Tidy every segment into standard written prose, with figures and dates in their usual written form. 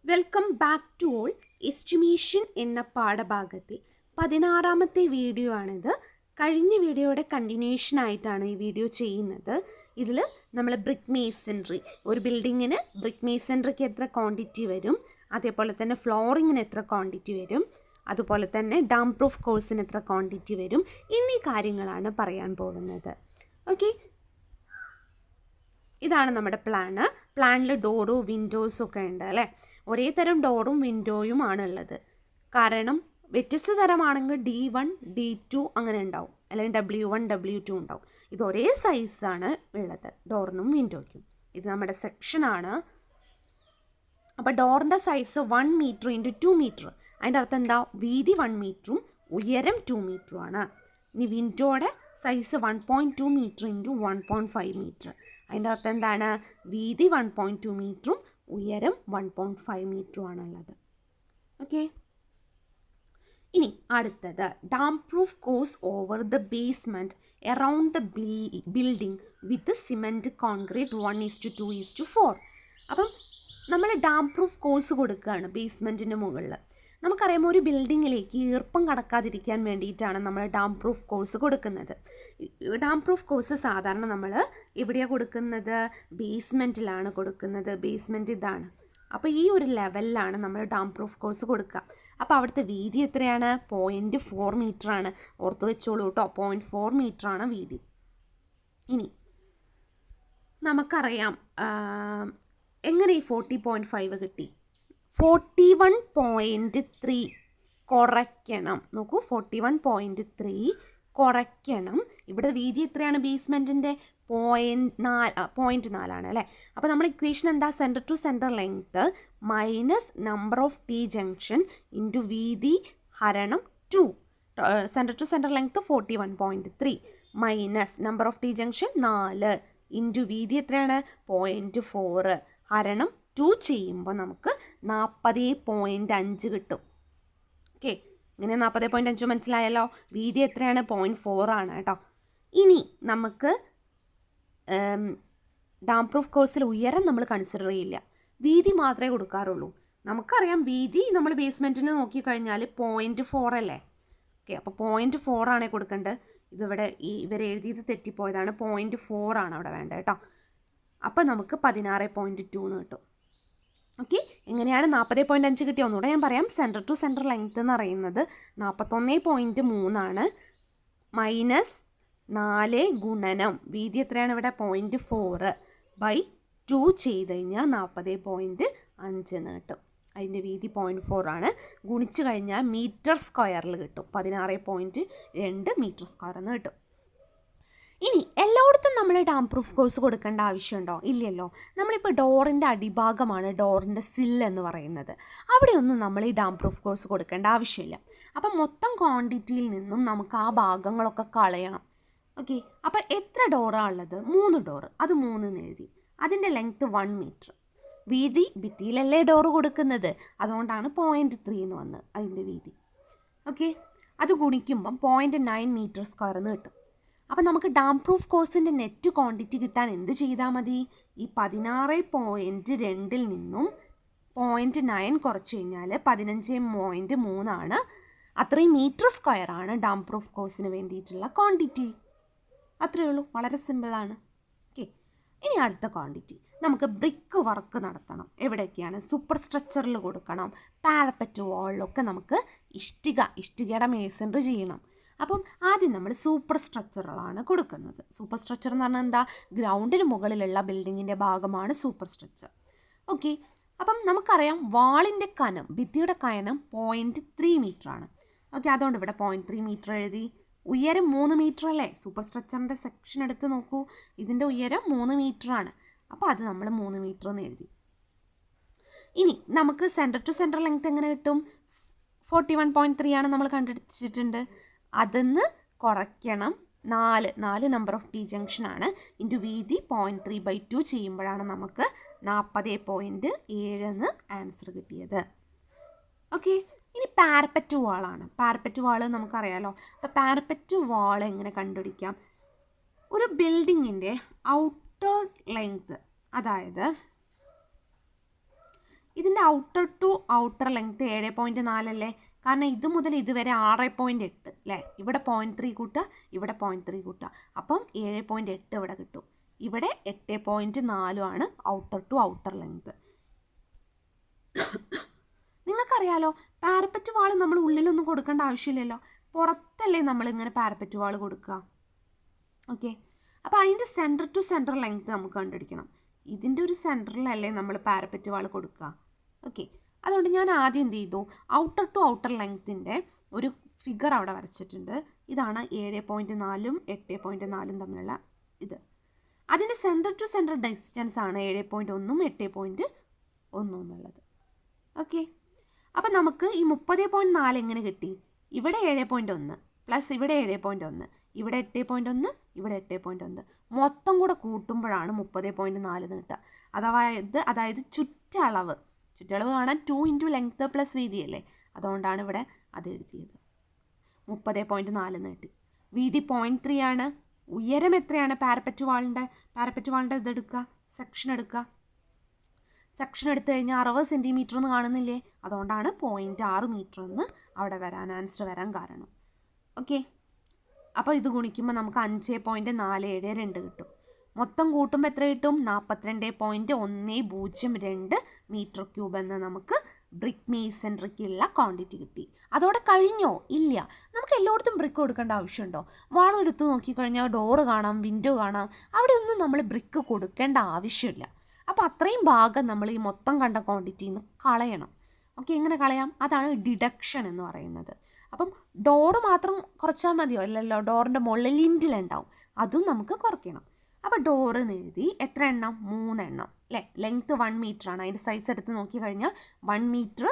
Welcome back to all. Estimation എന്ന പാഠഭാഗത്തെ 16ാമത്തെ video ആണിത്. കഴിഞ്ഞ വീഡിയോയുടെ കണ്ടിന്യൂഷൻ ആയിട്ടാണ് ഈ വീഡിയോ ചെയ്യുന്നത്. ഇതിൽ നമ്മൾ ബ്രിക്ക് മേസൺറി, ഒരു ബിൽഡിങ്ങിന് ബ്രിക്ക് മേസൺറിക്ക് എത്ര ക്വാണ്ടിറ്റി വരും, അതേപോലെ തന്നെ ഫ്ലോറിങ്ങിന് എത്ര ക്വാണ്ടിറ്റി വരും, അതുപോലെ തന്നെ ഡാം പ്രൂഫ് കോഴ്സിന് എത്ര ക്വാണ്ടിറ്റി വരും എന്നീ കാര്യങ്ങളാണ് പറയാൻ പോകുന്നത്. ഓക്കെ, ഇതാണ് നമ്മുടെ പ്ലാനിൽ ഡോറും വിൻഡോസും ഒക്കെ ഉണ്ട് അല്ലേ. ഒരേ തരം ഡോറും വിൻഡോയും ആണുള്ളത്. കാരണം വ്യത്യസ്ത തരമാണെങ്കിൽ D1 D2 അങ്ങനെ ഉണ്ടാവും, അല്ലെങ്കിൽ W1 W2 ഉണ്ടാവും. ഇത് ഒരേ സൈസാണ് ഉള്ളത് ഡോറിനും വിൻഡോയ്ക്കും. ഇത് നമ്മുടെ സെക്ഷനാണ്. അപ്പോൾ ഡോറിൻ്റെ സൈസ് 1 മീറ്റർ ഇൻറ്റു 2 മീറ്റർ. അതിൻ്റെ അർത്ഥം എന്താ? വീതി 1 മീറ്ററും ഉയരം 2 മീറ്ററും ആണ്. ഇനി വിൻഡോയുടെ സൈസ് 1.2 മീറ്റർ ഇൻറ്റു 1.5 മീറ്റർ. അതിൻ്റെ അർത്ഥം എന്താണ്? വീതി 1.2 മീറ്ററും ഉയരം 1.5 മീറ്ററും ആണുള്ളത്. ഓക്കെ, ഇനി അടുത്തത് dam proof course over the basement around the building with cement concrete 1:2:4. അപ്പം നമ്മൾ ഡാം പ്രൂഫ് കോഴ്സ് കൊടുക്കുകയാണ് ബേസ്മെൻറ്റിന് മുകളിൽ. നമുക്കറിയാം, ഒരു ബിൽഡിങ്ങിലേക്ക് ഈർപ്പം കടക്കാതിരിക്കാൻ വേണ്ടിയിട്ടാണ് നമ്മൾ ഡാം പ്രൂഫ് കോഴ്സ് കൊടുക്കുന്നത്. ഡാം പ്രൂഫ് കോഴ്സ് സാധാരണ നമ്മൾ എവിടെയാണ് കൊടുക്കുന്നത്? ബേസ്മെൻറ്റിലാണ് കൊടുക്കുന്നത്. ബേസ്മെൻറ്റ് ഇതാണ്. അപ്പോൾ ഈ ഒരു ലെവലിലാണ് നമ്മൾ ഡാം പ്രൂഫ് കോഴ്സ് കൊടുക്കുക. അപ്പോൾ അവിടുത്തെ വീതി എത്രയാണ്? 0.4 മീറ്ററാണ്. ഓർത്ത് വെച്ചോളൂ കേട്ടോ, 0.4 മീറ്ററാണ് വീതി. ഇനി നമുക്കറിയാം എങ്ങനെ ഈ 40.5 കിട്ടി? 41.3 കുറയ്ക്കണം. നോക്കൂ, 41.3 കുറയ്ക്കണം. ഇവിടെ വീതി എത്രയാണ്? ബേസ്മെൻറ്റിൻ്റെ 0.4 അല്ലേ. അപ്പോൾ നമ്മൾ ഇക്വേഷൻ എന്താ? Centre to centre length minus number of T junction into വീതി ഹരണം 2. Centre to centre length 41.3 minus number of T junction 4 into വീതി എത്രയാണ്? 0.4 ഹരണം 2 ചെയ്യുമ്പോൾ നമുക്ക് 40.5 കിട്ടും. ഓക്കെ, ഇങ്ങനെ 40.5 മനസ്സിലായല്ലോ. വീതി എത്രയാണ്? 0.4 ആണ് കേട്ടോ. ഇനി നമുക്ക് ഡാം പ്രൂഫ് കോഴ്സിൽ ഉയരം നമ്മൾ കൺസിഡർ ചെയ്യില്ല, വീതി മാത്രമേ കൊടുക്കാറുള്ളൂ. നമുക്കറിയാം വീതി നമ്മൾ ബേസ്മെൻറ്റിന് നോക്കിക്കഴിഞ്ഞാൽ 0.4 അല്ലേ. ഓക്കെ, അപ്പോൾ 0.4 ആണേ കൊടുക്കേണ്ടത്. ഇതിവിടെ ഇവർ എഴുതിയത് തെറ്റിപ്പോയതാണ്. 0.4 ആണ് അവിടെ വേണ്ടത് കേട്ടോ. അപ്പോൾ നമുക്ക് 16.2 എന്ന് കിട്ടും. ഓക്കെ, എങ്ങനെയാണ് 40.5 കിട്ടിയ? ഒന്നുകൂടെ ഞാൻ പറയാം. സെൻറ്റർ ടു സെൻറ്റർ ലെങ്ത്ത് എന്ന് പറയുന്നത് 41.3 ആണ്. മൈനസ് 4 ഗുണനം വീതി എത്രയാണ് ഇവിടെ? 0.4 ബൈ 2 ചെയ്ത് കഴിഞ്ഞാൽ 40.5 എന്ന് കിട്ടും. അതിൻ്റെ വീതി 0.4 ആണ്. ഗുണിച്ച് കഴിഞ്ഞാൽ മീറ്റർ സ്ക്വയറിൽ കിട്ടും. 16.2 മീറ്റർ സ്ക്വയർ എന്ന് കിട്ടും. ഇനി എല്ലായിടത്തും നമ്മൾ ഡാം പ്രൂഫ് കോഴ്സ് കൊടുക്കേണ്ട ആവശ്യമുണ്ടോ? ഇല്ലല്ലോ. നമ്മളിപ്പോൾ ഡോറിൻ്റെ അടിഭാഗമാണ് ഡോറിൻ്റെ സില്ല് എന്ന് പറയുന്നത്. അവിടെയൊന്നും നമ്മൾ ഈ ഡാം പ്രൂഫ് കോഴ്സ് കൊടുക്കേണ്ട ആവശ്യമില്ല. അപ്പം മൊത്തം ക്വാണ്ടിറ്റിയിൽ നിന്നും നമുക്ക് ആ ഭാഗങ്ങളൊക്കെ കളയണം. ഓക്കെ, അപ്പോൾ എത്ര ഡോറാണ് ഉള്ളത്? 3 ഡോറ്. അത് 3 എന്ന് എഴുതി. അതിൻ്റെ ലെങ്ത്ത് 1 മീറ്റർ. വീതി ഭിത്തിയിലല്ലേ ഡോറ് കൊടുക്കുന്നത്, അതുകൊണ്ടാണ് 0.3 എന്ന് വന്നത് അതിൻ്റെ വീതി. ഓക്കെ, അത് ഗുണിക്കുമ്പം 0.9 മീറ്റർ സ്ക്വയർ എന്ന് കിട്ടും. അപ്പം നമുക്ക് ഡാം പ്രൂഫ് കോഴ്സിൻ്റെ നെറ്റ് ക്വാണ്ടിറ്റി കിട്ടാൻ എന്ത് ചെയ്താൽ മതി? ഈ 16.2 നിന്നും 0.9 കുറച്ച് കഴിഞ്ഞാൽ 15.3 ആണ്. അത്രയും മീറ്റർ സ്ക്വയർ ആണ് ഡാം പ്രൂഫ് കോഴ്സിന് വേണ്ടിയിട്ടുള്ള ക്വാണ്ടിറ്റി. അത്രയേ ഉള്ളൂ, വളരെ സിമ്പിളാണ്. ഓക്കെ, ഇനി അടുത്ത ക്വാണ്ടിറ്റി. നമുക്ക് ബ്രിക്ക് വർക്ക് നടത്തണം. എവിടെയൊക്കെയാണ്? സൂപ്പർ സ്ട്രക്ചറിൽ കൊടുക്കണം. പാരപ്പറ്റ് വാളിലൊക്കെ നമുക്ക് ഇഷ്ടികയുടെ മേസൺറി ചെയ്യണം. അപ്പം ആദ്യം നമ്മൾ സൂപ്പർ സ്ട്രക്ചറുകളാണ് കൊടുക്കുന്നത്. സൂപ്പർ സ്ട്രക്ചർ എന്ന് പറഞ്ഞാൽ എന്താ? ഗ്രൗണ്ടിന് മുകളിലുള്ള ബിൽഡിങ്ങിൻ്റെ ഭാഗമാണ് സൂപ്പർ സ്ട്രക്ചർ. ഓക്കെ, അപ്പം നമുക്കറിയാം വാളിൻ്റെ കനം, ഭിത്തിയുടെ കനം 0.3 മീറ്റർ ആണ്. ഓക്കെ, അതുകൊണ്ട് ഇവിടെ 0.3 മീറ്റർ എഴുതി. ഉയരം 3 മീറ്റർ അല്ലേ? സൂപ്പർ സ്ട്രക്ചറിൻ്റെ സെക്ഷൻ എടുത്ത് നോക്കൂ, ഇതിൻ്റെ ഉയരം 3 മീറ്റർ ആണ്. അപ്പോൾ അത് നമ്മൾ 3 മീറ്റർ എന്ന് എഴുതി. ഇനി നമുക്ക് സെൻറ്റർ ടു സെൻറ്റർ ലെങ്ത്ത് എങ്ങനെ കിട്ടും? 41.3 ആണ് നമ്മൾ കണ്ടുപിടിച്ചിട്ടുണ്ട്. അതിന്ന് കുറയ്ക്കണം 4 നമ്പർ ഓഫ് T ജംഗ്ഷൻ ആണ് ഇൻറ്റു വീതി 0.3/2 ചെയ്യുമ്പോഴാണ് നമുക്ക് 40.7 എന്ന് ആൻസർ കിട്ടിയത്. ഓക്കെ, ഇനി പാരപ്പറ്റ് വാളാണ്. പാരപ്പറ്റ് വാൾ നമുക്കറിയാലോ. അപ്പോൾ പാരപ്പറ്റ് വാൾ എങ്ങനെ കണ്ടുപിടിക്കാം? ഒരു ബിൽഡിങ്ങിൻ്റെ ഔട്ടർ ലെങ്ത്ത്, അതായത് ഇതിൻ്റെ ഔട്ടർ ടു ഔട്ടർ ലെങ്ത്ത് 7.4 അല്ലേ? കാരണം ഇത് മുതൽ ഇതുവരെ 6.8 അല്ലേ? ഇവിടെ 0.3 കൂട്ടുക, ഇവിടെ 0.3 കൂട്ടുക, അപ്പം 7.8 ഇവിടെ കിട്ടും. ഇവിടെ 8.4 ആണ് ഔട്ടർ ടു ഔട്ടർ ലെങ്ത്ത്. നിങ്ങൾക്കറിയാലോ, പാരപ്പറ്റ് വാൾ നമ്മൾ ഉള്ളിലൊന്നും കൊടുക്കേണ്ട ആവശ്യമില്ലല്ലോ, പുറത്തല്ലേ നമ്മളിങ്ങനെ പാരപ്പറ്റ് വാൾ കൊടുക്കുക. ഓക്കെ, അപ്പോൾ അതിൻ്റെ സെൻറ്റർ ടു സെൻറ്റർ ലെങ്ത്ത് നമുക്ക് കണ്ടുപിടിക്കണം. ഇതിൻ്റെ ഒരു സെൻറ്ററിലല്ലേ നമ്മൾ പാരപ്പറ്റ് വാൾ കൊടുക്കുക. ഓക്കെ, അതുകൊണ്ട് ഞാൻ ആദ്യം എന്ത് ചെയ്തു, ഔട്ടർ ടു ഔട്ടർ ലെങ്ത്തിൻ്റെ ഒരു ഫിഗർ അവിടെ വരച്ചിട്ടുണ്ട്. ഇതാണ് 7.4 8.4 തമ്മിലുള്ള ഇത്. അതിൻ്റെ സെൻറ്റർ ടു സെൻറ്റർ ഡിസ്റ്റൻസ് ആണ് 7.1 8.1 എന്നുള്ളത്. ഓക്കെ, അപ്പം നമുക്ക് ഈ 30.4 എങ്ങനെ കിട്ടി? ഇവിടെ 7.1 പ്ലസ് ഇവിടെ 7.1, ഇവിടെ 8.1, ഇവിടെ 8.1, മൊത്തം കൂടെ കൂട്ടുമ്പോഴാണ് 30.4 കിട്ടുക. അതായത് ചുറ്റളവ് കാണാൻ 2 ഇൻറ്റു ലെങ്ത്ത് പ്ലസ് വീതി അല്ലേ, അതുകൊണ്ടാണ് ഇവിടെ അത് എഴുതിയത്. 30.4 കിട്ടി. വീതി 0.3 ആണ്. ഉയരം എത്രയാണ് പാരപ്പറ്റ് വാളിൻ്റെ ഇതെടുക്കുക, സെക്ഷൻ എടുക്കുക. സെക്ഷൻ എടുത്തു കഴിഞ്ഞാൽ 60 സെൻറ്റിമീറ്റർ എന്ന് കാണുന്നില്ലേ, അതുകൊണ്ടാണ് 0.6 മീറ്റർ എന്ന് അവിടെ ആൻസർ വരാൻ കാരണം. ഓക്കെ, അപ്പോൾ ഇത് ഗുണിക്കുമ്പോൾ നമുക്ക് 5.472 കിട്ടും. മൊത്തം കൂട്ടുമ്പോൾ എത്ര കിട്ടും? 42.102 മീറ്റർ ക്യൂബ് എന്ന് നമുക്ക് ബ്രിക്ക് മേസൺറിക്കുള്ള ക്വാണ്ടിറ്റി കിട്ടി. അതോടെ കഴിഞ്ഞോ? ഇല്ല. നമുക്ക് എല്ലായിടത്തും ബ്രിക്ക് കൊടുക്കേണ്ട ആവശ്യമുണ്ടോ? വാൾ എടുത്ത് നോക്കിക്കഴിഞ്ഞാൽ ഡോറ് കാണാം, വിൻഡോ കാണാം, അവിടെ ഒന്നും നമ്മൾ ബ്രിക്ക് കൊടുക്കേണ്ട ആവശ്യമില്ല. അപ്പോൾ അത്രയും ഭാഗം നമ്മൾ ഈ മൊത്തം കണ്ട ക്വാണ്ടിറ്റിയിൽ നിന്ന് കളയണം. ഓക്കെ, എങ്ങനെ കളയാം? അതാണ് ഡിഡക്ഷൻ എന്ന് പറയുന്നത്. അപ്പം ഡോറ് മാത്രം കുറച്ചാൽ മതിയോ? അല്ലല്ലോ, ഡോറിൻ്റെ മുകളിൽ ലിൻറ്റിലുണ്ടാവും, അതും നമുക്ക് കുറയ്ക്കണം. അപ്പോൾ ഡോറ് എഴുതി എത്ര എണ്ണം? 3 എണ്ണം അല്ലേ? ലെങ്ത്ത് 1 മീറ്റർ ആണ്. അതിൻ്റെ സൈസ് എടുത്ത് നോക്കിക്കഴിഞ്ഞാൽ 1 മീറ്റർ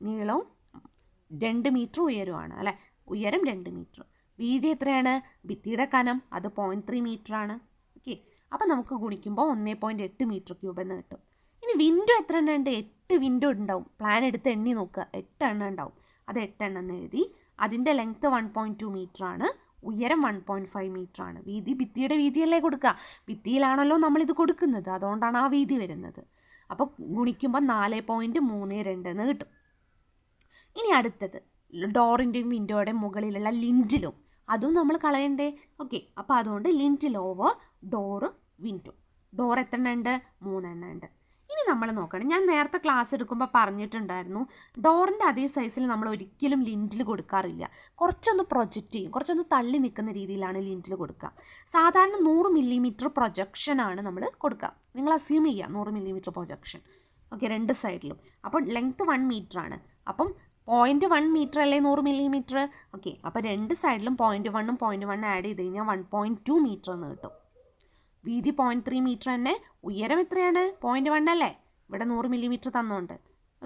നീളവും 2 മീറ്റർ ഉയരവുമാണ് അല്ലേ? ഉയരം 2 മീറ്റർ. വീതി എത്രയാണ്? ഭിത്തിയുടെ കനം അത് 0.3 മീറ്റർ ആണ്. ഓക്കെ, അപ്പോൾ നമുക്ക് ഗുണിക്കുമ്പോൾ 1.8 മീറ്റർ ക്യൂബ് എന്ന് കിട്ടും. ഇനി വിൻഡോ എത്ര എണ്ണം ഉണ്ട്? 8 വിൻഡോ ഉണ്ടാവും. പ്ലാൻ എടുത്ത് എണ്ണി നോക്കുക, 8 എണ്ണം ഉണ്ടാവും. അത് 8 എണ്ണം എന്ന് എഴുതി. അതിൻ്റെ ലെങ്ത്ത് 1.2 മീറ്റർ ആണ്, ഉയരം 1.5 മീറ്റർ ആണ്. വീതി ഭിത്തിയുടെ വീതിയല്ലേ കൊടുക്കുക, ഭിത്തിയിലാണല്ലോ നമ്മളിത് കൊടുക്കുന്നത്, അതുകൊണ്ടാണ് ആ വീതി വരുന്നത്. അപ്പോൾ ഗുണിക്കുമ്പോൾ 4.32 എന്ന് കിട്ടും. ഇനി അടുത്തത് ഡോറിൻ്റെയും വിൻഡോയുടെയും മുകളിലുള്ള ലിൻറ്റിലും, അതും നമ്മൾ കളയണ്ടേ? ഓക്കെ, അപ്പോൾ അതുകൊണ്ട് ലിൻറ്റിൽ ഓവർ ഡോറ് വിൻഡോ. ഡോർ എത്ര എണ്ണം ഉണ്ട്? 3 എണ്ണം ഉണ്ട്. ഇനി നമ്മൾ നോക്കണം, ഞാൻ നേരത്തെ ക്ലാസ് എടുക്കുമ്പോൾ പറഞ്ഞിട്ടുണ്ടായിരുന്നു, ഡോറിൻ്റെ അതേ സൈസിൽ നമ്മൾ ഒരിക്കലും ലിൻറ്റിൽ കൊടുക്കാറില്ല. കുറച്ചൊന്ന് പ്രൊജക്റ്റ് ചെയ്യും, കുറച്ചൊന്ന് തള്ളി നിൽക്കുന്ന രീതിയിലാണ് ലിൻറ്റിൽ കൊടുക്കുക. സാധാരണ 100 മില്ലിമീറ്റർ പ്രൊജക്ഷനാണ് നമ്മൾ കൊടുക്കുക. നിങ്ങൾ അസ്യൂം ചെയ്യുക 100 മില്ലിമീറ്റർ പ്രൊജക്ഷൻ. ഓക്കെ, 2 സൈഡിലും. അപ്പോൾ ലെങ്ത്ത് 1 മീറ്റർ ആണ്. അപ്പം 0.1 മീറ്റർ അല്ലേ 100 മില്ലിമീറ്റർ? ഓക്കെ, അപ്പോൾ 2 സൈഡിലും 0.1ഉം 0.1 ആഡ് ചെയ്ത് കഴിഞ്ഞാൽ 1.2 മീറ്റർ എന്ന് കിട്ടും. വീതി 0.3 മീറ്റർ തന്നെ. ഉയരം എത്രയാണ്? 0.1 അല്ലേ? ഇവിടെ 100 മില്ലിമീറ്റർ തന്നുകൊണ്ട്.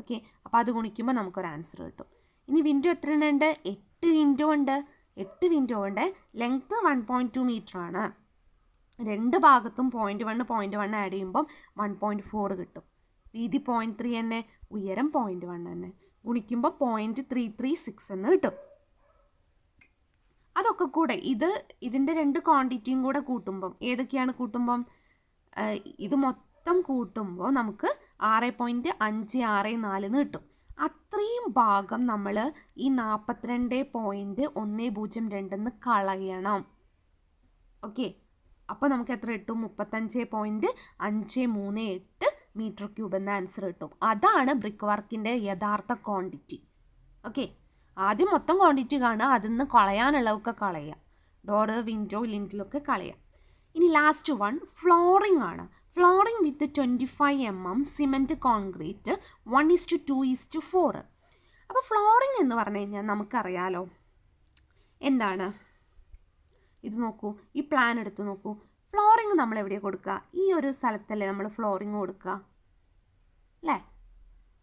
ഓക്കെ, അപ്പോൾ അത് ഗുണിക്കുമ്പോൾ നമുക്കൊരു ആൻസർ കിട്ടും. ഇനി വിൻഡോ എത്ര എണ്ണം ഉണ്ട്? 8 വിൻഡോ ഉണ്ട്. 8 വിൻഡോ ഉണ്ട്. ലെങ്ത്ത് 1.2 മീറ്റർ ആണ്. 2 ഭാഗത്തും 0.1 ആഡ് ചെയ്യുമ്പം 1.4 കിട്ടും. വീതി 0.3 തന്നെ, ഉയരം 0.1 തന്നെ. ഗുണിക്കുമ്പോൾ 0.336 എന്ന് കിട്ടും. അതൊക്കെ കൂടെ ഇതിൻ്റെ 2 ക്വാണ്ടിറ്റിയും കൂടെ കൂട്ടുമ്പം ഏതൊക്കെയാണ് കൂട്ടുമ്പം? ഇത് മൊത്തം കൂട്ടുമ്പോൾ നമുക്ക് 6.564 എന്ന് കിട്ടും. അത്രയും ഭാഗം നമ്മൾ ഈ 42.102 കളയണം. ഓക്കെ, അപ്പോൾ നമുക്ക് എത്ര കിട്ടും? 35.538 മീറ്റർ ക്യൂബ് എന്ന ആൻസർ കിട്ടും. അതാണ് ബ്രിക്ക് വർക്കിൻ്റെ യഥാർത്ഥ ക്വാണ്ടിറ്റി. ഓക്കെ, ആദ്യം മൊത്തം ക്വാണ്ടിറ്റി കാണുക, അതിൽ നിന്ന് കളയാനുള്ളതൊക്കെ കളയാം. ഡോറ്, വിൻഡോ, ലിൻറ്റിലൊക്കെ കളയാം. ഇനി ലാസ്റ്റ് വൺ ഫ്ലോറിംഗ് ആണ്. ഫ്ലോറിംഗ് വിത്ത് 25 mm സിമെൻറ്റ് കോൺക്രീറ്റ് 1:2:4. അപ്പോൾ ഫ്ലോറിംഗ് എന്ന് പറഞ്ഞു കഴിഞ്ഞാൽ നമുക്കറിയാലോ എന്താണ്. ഇത് നോക്കൂ, ഈ പ്ലാൻ എടുത്ത് നോക്കൂ. ഫ്ലോറിംഗ് നമ്മൾ എവിടെയാണ് കൊടുക്കുക? ഈ ഒരു സ്ഥലത്തല്ലേ നമ്മൾ ഫ്ലോറിംഗ് കൊടുക്കുക അല്ലേ?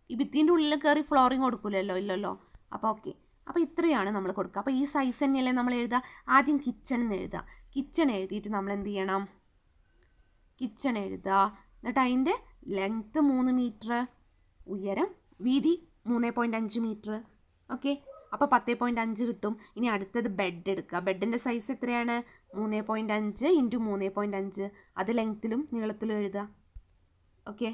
ഈ ഭിത്തിൻ്റെ ഉള്ളിൽ കയറി ഫ്ലോറിംഗ് കൊടുക്കില്ലല്ലോ, ഇല്ലല്ലോ. അപ്പോൾ ഓക്കെ, അപ്പോൾ ഇത്രയാണ് നമ്മൾ കൊടുക്കുക. അപ്പോൾ ഈ സൈസ് തന്നെയല്ലേ നമ്മൾ എഴുതുക. ആദ്യം കിച്ചൺ എന്ന് എഴുതുക. കിച്ചൺ എഴുതിയിട്ട് നമ്മൾ എന്ത് ചെയ്യണം? കിച്ചൺ എഴുതുക. എന്നിട്ട് അതിൻ്റെ ലെങ്ത്ത് 3 മീറ്റർ, ഉയരം വീതി 3.5 മീറ്റർ. ഓക്കെ, അപ്പോൾ 10.5 കിട്ടും. ഇനി അടുത്തത് ബെഡ് എടുക്കുക. ബെഡിൻ്റെ സൈസ് എത്രയാണ്? 3.5 × 3.5. അത് ലെങ്ത്തിലും നീളത്തിലും എഴുതുക. ഓക്കെ,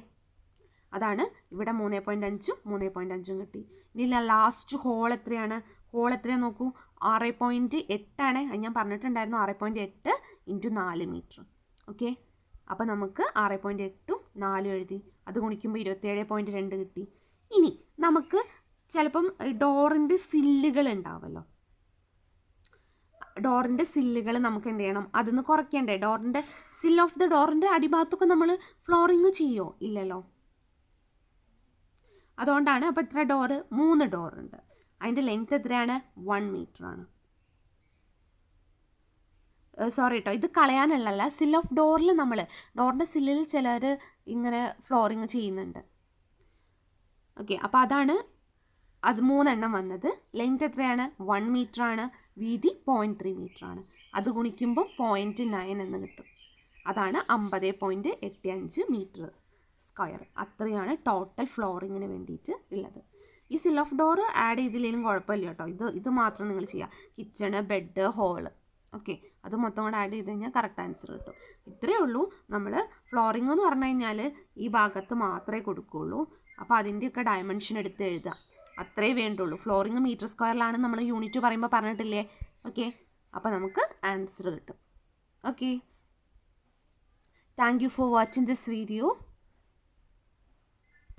അതാണ് ഇവിടെ 3.5 3.5 കിട്ടി. ഇനി ലാസ്റ്റ് ഹോൾ എത്രയാണ്? ഹോൾ എത്രയാണ് നോക്കൂ, 6.8 ആണ്. അത് ഞാൻ പറഞ്ഞിട്ടുണ്ടായിരുന്നു, 6.8 × 4 മീറ്റർ. ഓക്കെ, അപ്പോൾ നമുക്ക് 6.8ഉം 4 എഴുതി, അത് ഗുണിക്കുമ്പോൾ 27.2 കിട്ടി. ഇനി നമുക്ക് ചിലപ്പം ഡോറിൻ്റെ സില്ലുകൾ ഉണ്ടാവുമല്ലോ, ഡോറിൻ്റെ സില്ലുകൾ നമുക്ക് എന്ത് ചെയ്യണം, അതൊന്ന് കുറയ്ക്കണ്ടേ? ഡോറിൻ്റെ സിൽ ഓഫ് ദ ഡോറിൻ്റെ അടിഭാഗത്തൊക്കെ നമ്മൾ ഫ്ലോറിങ് ചെയ്യുമോ? ഇല്ലല്ലോ. അതുകൊണ്ടാണ്. അപ്പോൾ ഇത്ര ഡോറ്, 3 ഡോറുണ്ട്. അതിൻ്റെ ലെങ്ത് എത്രയാണ്? 1 മീറ്റർ ആണ്. സോറി കേട്ടോ, ഇത് കളയാനുള്ളല്ല. സിൽ ഓഫ് ഡോറിൽ നമ്മൾ ഡോറിൻ്റെ സില്ലിൽ ചിലർ ഇങ്ങനെ ഫ്ലോറിങ് ചെയ്യുന്നുണ്ട്. ഓക്കെ, അപ്പോൾ അതാണ് അത് 3 എണ്ണം വന്നത്. ലെങ്ത് എത്രയാണ്? 1 മീറ്റർ ആണ്. വീതി 0.3 മീറ്റർ ആണ്. അത് ഗുണിക്കുമ്പോൾ 0.9 എന്ന് കിട്ടും. അതാണ് 50.85 മീറ്റർ സ്ക്വയർ. അത്രയാണ് ടോട്ടൽ ഫ്ലോറിങ്ങിന് വേണ്ടിയിട്ട് ഉള്ളത്. ഈ സിൽ ഓഫ് ഡോർ ആഡ് ചെയ്തില്ലെങ്കിലും കുഴപ്പമില്ല കേട്ടോ. ഇത് മാത്രം നിങ്ങൾ ചെയ്യുക. കിച്ചണ്, ബെഡ്, ഹോള്, ഓക്കെ, അത് മൊത്തം കൂടെ ആഡ് ചെയ്ത് കഴിഞ്ഞാൽ കറക്റ്റ് ആൻസർ കിട്ടും. ഇത്രയേ ഉള്ളൂ. നമ്മൾ ഫ്ലോറിംഗ് എന്ന് പറഞ്ഞു കഴിഞ്ഞാൽ ഈ ഭാഗത്ത് മാത്രമേ കൊടുക്കുകയുള്ളൂ. അപ്പോൾ അതിൻ്റെയൊക്കെ ഡയമെൻഷൻ എടുത്ത് എഴുതുക, അത്രേ വേണ്ടുള്ളൂ. ഫ്ലോറിംഗ് മീറ്റർ സ്ക്വയറിലാണ് നമ്മൾ യൂണിറ്റ് പറയുമ്പോൾ പറഞ്ഞിട്ടില്ലേ? ഓക്കെ, അപ്പോൾ നമുക്ക് ആൻസർ കിട്ടും. Okay, thank you for watching this video.